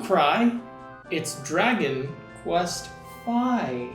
cry. It's Dragon Quest V.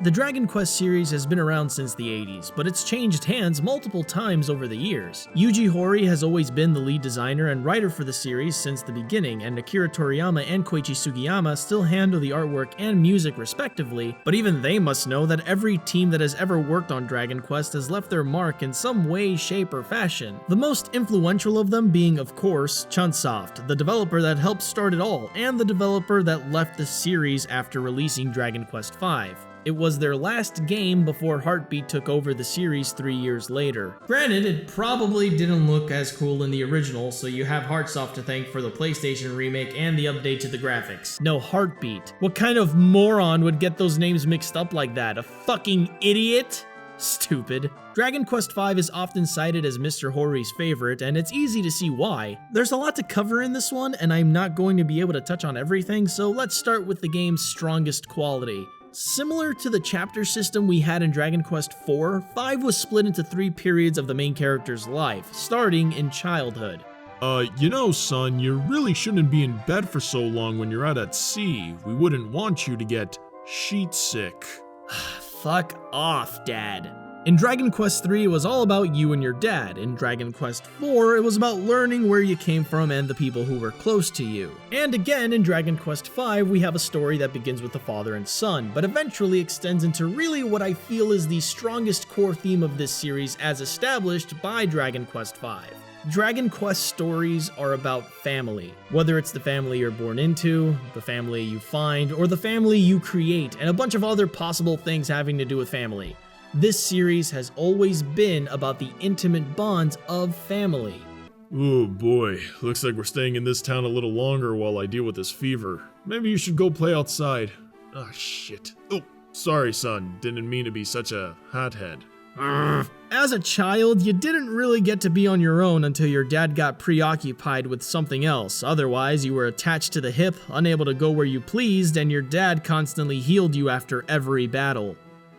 The Dragon Quest series has been around since the 80s, but it's changed hands multiple times over the years. Yuji Horii has always been the lead designer and writer for the series since the beginning, and Akira Toriyama and Koichi Sugiyama still handle the artwork and music respectively, but even they must know that every team that has ever worked on Dragon Quest has left their mark in some way, shape, or fashion. The most influential of them being, of course, Chunsoft, the developer that helped start it all, and the developer that left the series after releasing Dragon Quest V. It was their last game before Heartbeat took over the series 3 years later. Granted, it probably didn't look as cool in the original, so you have Heartsoft to thank for the PlayStation remake and the update to the graphics. No, Heartbeat. What kind of moron would get those names mixed up like that? A fucking idiot? Stupid. Dragon Quest V is often cited as Mr. Horii's favorite, and it's easy to see why. There's a lot to cover in this one, and I'm not going to be able to touch on everything, so let's start with the game's strongest quality. Similar to the chapter system we had in Dragon Quest IV, 5 was split into 3 periods of the main character's life, starting in childhood. You know, son, you really shouldn't be in bed for so long when you're out at sea. We wouldn't want you to get sheet sick. Fuck off, Dad. In Dragon Quest III, it was all about you and your dad. In Dragon Quest IV, it was about learning where you came from and the people who were close to you. And again, in Dragon Quest V, we have a story that begins with the father and son, but eventually extends into really what I feel is the strongest core theme of this series as established by Dragon Quest V. Dragon Quest stories are about family. Whether it's the family you're born into, the family you find, or the family you create, and a bunch of other possible things having to do with family. This series has always been about the intimate bonds of family. Oh boy, looks like we're staying in this town a little longer while I deal with this fever. Maybe you should go play outside. Ah, shit. Oh, sorry son, didn't mean to be such a hothead. As a child, you didn't really get to be on your own until your dad got preoccupied with something else. Otherwise, you were attached to the hip, unable to go where you pleased, and your dad constantly healed you after every battle.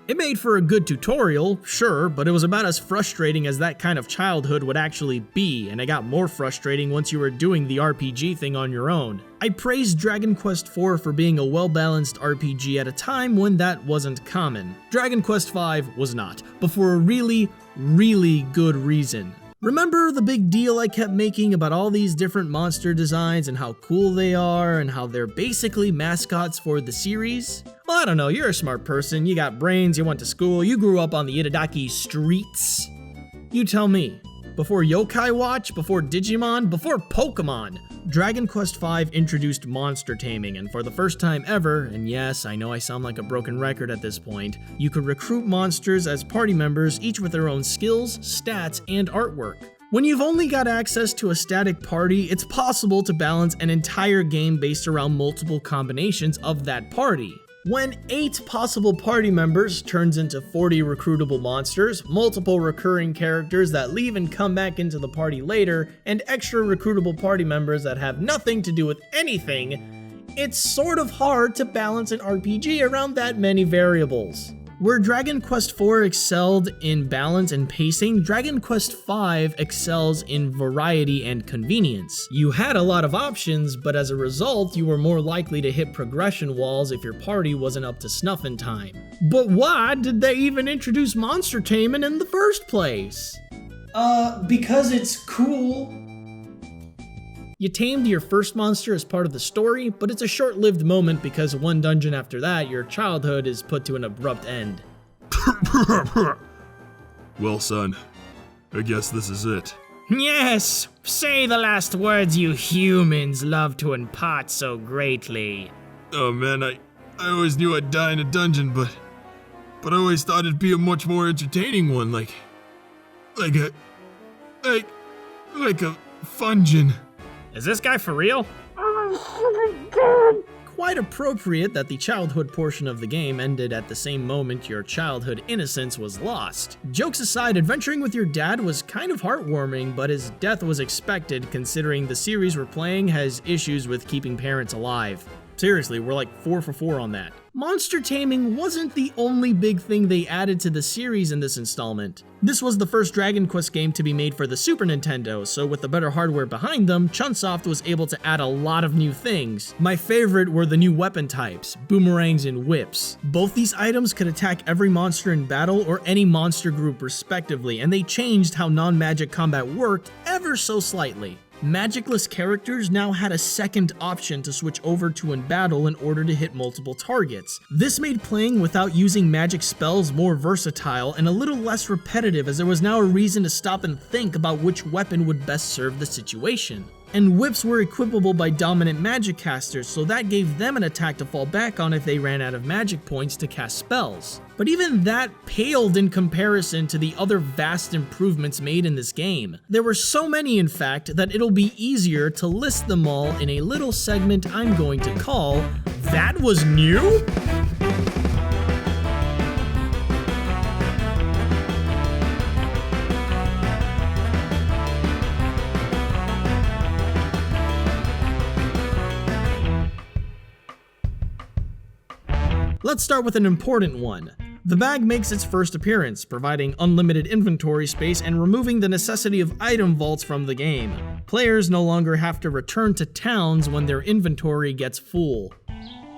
It made for a good tutorial, sure, but it was about as frustrating as that kind of childhood would actually be, and it got more frustrating once you were doing the RPG thing on your own. I praised Dragon Quest IV for being a well-balanced RPG at a time when that wasn't common. Dragon Quest V was not, but for a really, really good reason. Remember the big deal I kept making about all these different monster designs and how cool they are and how they're basically mascots for the series? Well, I don't know, you're a smart person, you got brains, you went to school, you grew up on the Itadaki streets. You tell me, before Yokai Watch, before Digimon, before Pokemon, Dragon Quest V introduced monster taming, and for the first time ever, and yes, I know I sound like a broken record at this point, you could recruit monsters as party members, each with their own skills, stats, and artwork. When you've only got access to a static party, it's possible to balance an entire game based around multiple combinations of that party. When 8 possible party members turns into 40 recruitable monsters, multiple recurring characters that leave and come back into the party later, and extra recruitable party members that have nothing to do with anything, it's sort of hard to balance an RPG around that many variables. Where Dragon Quest IV excelled in balance and pacing, Dragon Quest V excels in variety and convenience. You had a lot of options, but as a result, you were more likely to hit progression walls if your party wasn't up to snuff in time. But why did they even introduce monster taming in the first place? Because it's cool. You tamed your first monster as part of the story, but it's a short-lived moment because one dungeon after that, your childhood is put to an abrupt end. Well, son, I guess this is it. Yes! Say the last words you humans love to impart so greatly. Oh man, I always knew I'd die in a dungeon, but I always thought it'd be a much more entertaining one, like a fungin. Is this guy for real? Quite appropriate that the childhood portion of the game ended at the same moment your childhood innocence was lost. Jokes aside, adventuring with your dad was kind of heartwarming, but his death was expected considering the series we're playing has issues with keeping parents alive. Seriously, we're like 4 for 4 on that. monster taming wasn't the only big thing they added to the series in this installment. This was the first Dragon Quest game to be made for the Super Nintendo, so with the better hardware behind them, Chunsoft was able to add a lot of new things. My favorite were the new weapon types, boomerangs and whips. Both these items could attack every monster in battle or any monster group respectively, and they changed how non-magic combat worked ever so slightly. Magicless characters now had a second option to switch over to in battle in order to hit multiple targets. This made playing without using magic spells more versatile and a little less repetitive, as there was now a reason to stop and think about which weapon would best serve the situation. And whips were equipable by dominant magic casters, so that gave them an attack to fall back on if they ran out of magic points to cast spells. But even that paled in comparison to the other vast improvements made in this game. There were so many, in fact, that it'll be easier to list them all in a little segment I'm going to call That Was New? Let's start with an important one. The bag makes its first appearance, providing unlimited inventory space and removing the necessity of item vaults from the game. Players no longer have to return to towns when their inventory gets full.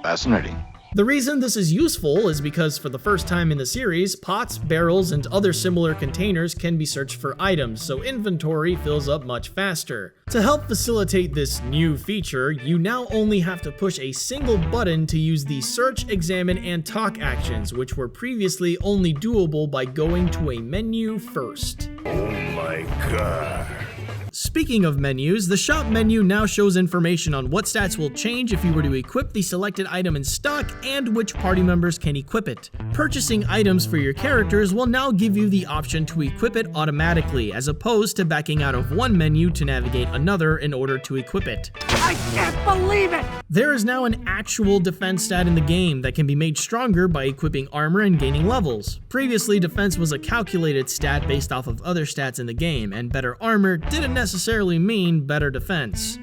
Fascinating. The reason this is useful is because for the first time in the series, pots, barrels, and other similar containers can be searched for items, so inventory fills up much faster. To help facilitate this new feature, you now only have to push a single button to use the search, examine, and talk actions, which were previously only doable by going to a menu first. Oh my god. Speaking of menus, the shop menu now shows information on what stats will change if you were to equip the selected item in stock and which party members can equip it. Purchasing items for your characters will now give you the option to equip it automatically, as opposed to backing out of one menu to navigate another in order to equip it. I can't believe it! There is now an actual defense stat in the game that can be made stronger by equipping armor and gaining levels. Previously, defense was a calculated stat based off of other stats in the game, and better armor didn't necessarily mean better defense.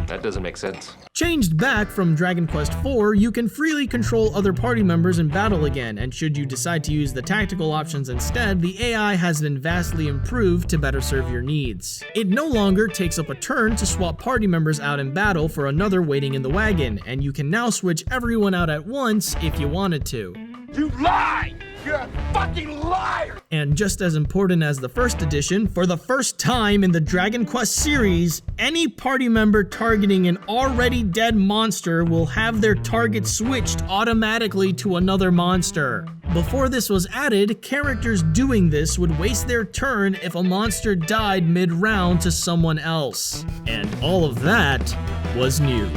That doesn't make sense. Changed back from Dragon Quest IV, you can freely control other party members in battle again, and should you decide to use the tactical options instead, the AI has been vastly improved to better serve your needs. It no longer takes up a turn to swap party members out in battle for another waiting in the wagon, and you can now switch everyone out at once if you wanted to. You lie! You're a fucking liar! And just as important as the first edition, for the first time in the Dragon Quest series, any party member targeting an already dead monster will have their target switched automatically to another monster. Before this was added, characters doing this would waste their turn if a monster died mid-round to someone else. And all of that was new.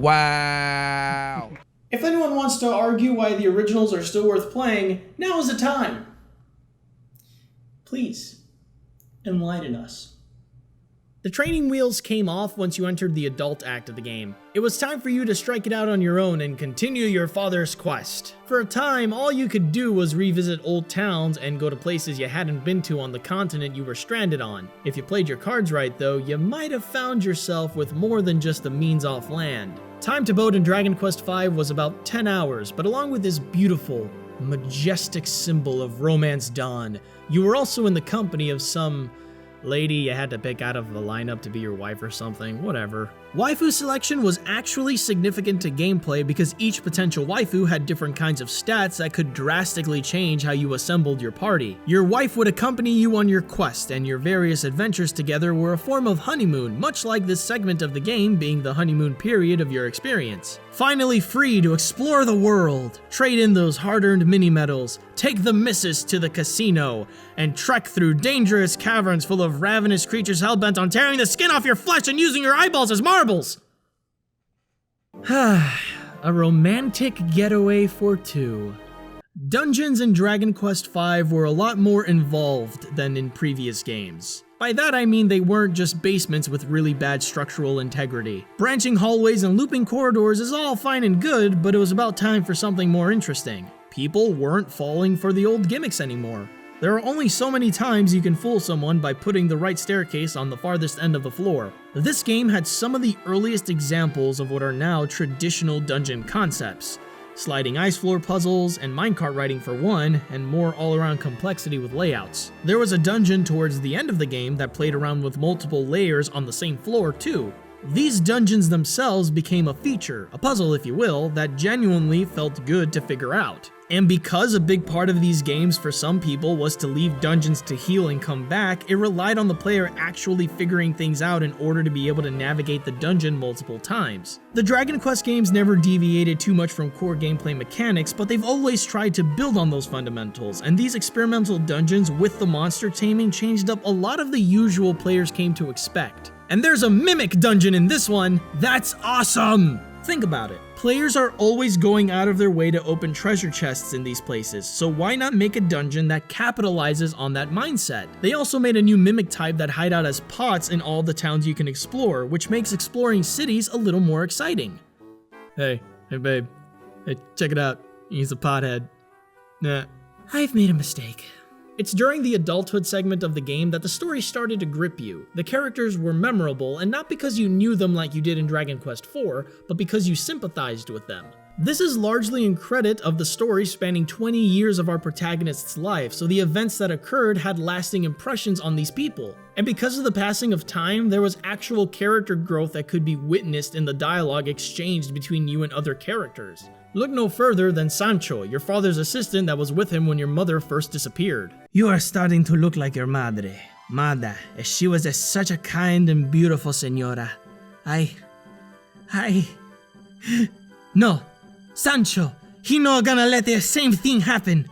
Wow. If anyone wants to argue why the originals are still worth playing, now is the time. Please, enlighten us. The training wheels came off once you entered the adult act of the game. It was time for you to strike it out on your own and continue your father's quest. For a time, all you could do was revisit old towns and go to places you hadn't been to on the continent you were stranded on. If you played your cards right though, you might have found yourself with more than just the means off land. Time to boat in Dragon Quest V was about 10 hours, but along with this beautiful, majestic symbol of Romance Dawn, you were also in the company of some lady you had to pick out of the lineup to be your wife or something, whatever. Waifu selection was actually significant to gameplay because each potential waifu had different kinds of stats that could drastically change how you assembled your party. Your wife would accompany you on your quest, and your various adventures together were a form of honeymoon, much like this segment of the game being the honeymoon period of your experience. Finally free to explore the world, trade in those hard-earned mini-medals, take the missus to the casino, and trek through dangerous caverns full of ravenous creatures hell-bent on tearing the skin off your flesh and using your eyeballs as marbles. A romantic getaway for two. Dungeons in Dragon Quest V were a lot more involved than in previous games. By that I mean they weren't just basements with really bad structural integrity. Branching hallways and looping corridors is all fine and good, but it was about time for something more interesting. People weren't falling for the old gimmicks anymore. There are only so many times you can fool someone by putting the right staircase on the farthest end of the floor. This game had some of the earliest examples of what are now traditional dungeon concepts. Sliding ice floor puzzles and minecart riding for one, and more all-around complexity with layouts. There was a dungeon towards the end of the game that played around with multiple layers on the same floor too. These dungeons themselves became a feature, a puzzle if you will, that genuinely felt good to figure out. And because a big part of these games for some people was to leave dungeons to heal and come back, it relied on the player actually figuring things out in order to be able to navigate the dungeon multiple times. The Dragon Quest games never deviated too much from core gameplay mechanics, but they've always tried to build on those fundamentals, and these experimental dungeons with the monster taming changed up a lot of the usual players came to expect. And there's a mimic dungeon in this one. That's awesome! Think about it. Players are always going out of their way to open treasure chests in these places, so why not make a dungeon that capitalizes on that mindset? They also made a new mimic type that hide out as pots in all the towns you can explore, which makes exploring cities a little more exciting. Hey babe. Hey, check it out. He's a pothead. Nah. I've made a mistake. It's during the adulthood segment of the game that the story started to grip you. The characters were memorable, and not because you knew them like you did in Dragon Quest IV, but because you sympathized with them. This is largely in credit of the story spanning 20 years of our protagonist's life, so the events that occurred had lasting impressions on these people. And because of the passing of time, there was actual character growth that could be witnessed in the dialogue exchanged between you and other characters. Look no further than Sancho, your father's assistant that was with him when your mother first disappeared. You are starting to look like your madre. Mada, she was such a kind and beautiful señora. No, Sancho, he no gonna let the same thing happen.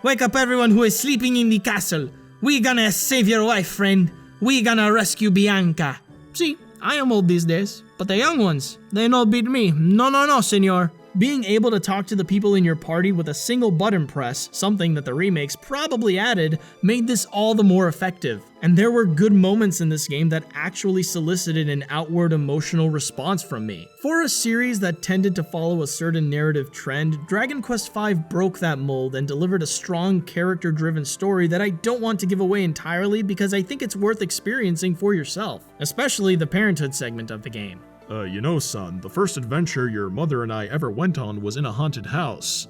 Wake up everyone who is sleeping in the castle. We gonna save your wife, friend. We gonna rescue Bianca. See, I am old these days, but the young ones, they no beat me. No, señor. Being able to talk to the people in your party with a single button press, something that the remakes probably added, made this all the more effective. And there were good moments in this game that actually solicited an outward emotional response from me. For a series that tended to follow a certain narrative trend, Dragon Quest V broke that mold and delivered a strong character-driven story that I don't want to give away entirely because I think it's worth experiencing for yourself, especially the parenthood segment of the game. You know, son, the first adventure your mother and I ever went on was in a haunted house.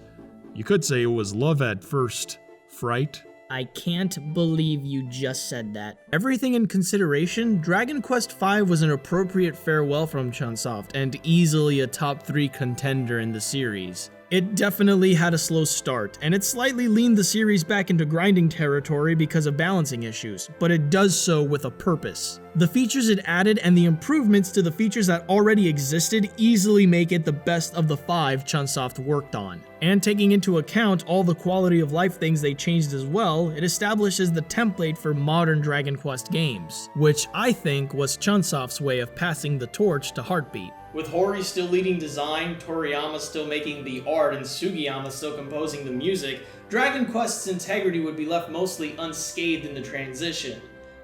You could say it was love at first fright. I can't believe you just said that. Everything in consideration, Dragon Quest V was an appropriate farewell from Chunsoft and easily a top 3 contender in the series. It definitely had a slow start, and it slightly leaned the series back into grinding territory because of balancing issues, but it does so with a purpose. The features it added and the improvements to the features that already existed easily make it the best of the 5 Chunsoft worked on. And taking into account all the quality of life things they changed as well, it establishes the template for modern Dragon Quest games, which I think was Chunsoft's way of passing the torch to Heartbeat. With Hori still leading design, Toriyama still making the art, and Sugiyama still composing the music, Dragon Quest's integrity would be left mostly unscathed in the transition.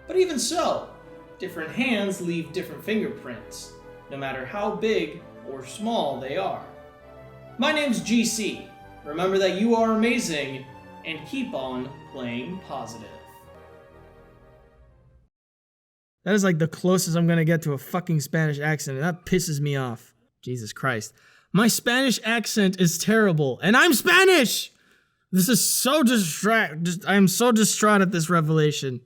But even so, different hands leave different fingerprints, no matter how big or small they are. My name's GC. Remember that you are amazing, and keep on playing positive. That is like the closest I'm gonna get to a fucking Spanish accent, and that pisses me off. Jesus Christ. My Spanish accent is terrible, and I'm Spanish! This is so I am so distraught at this revelation.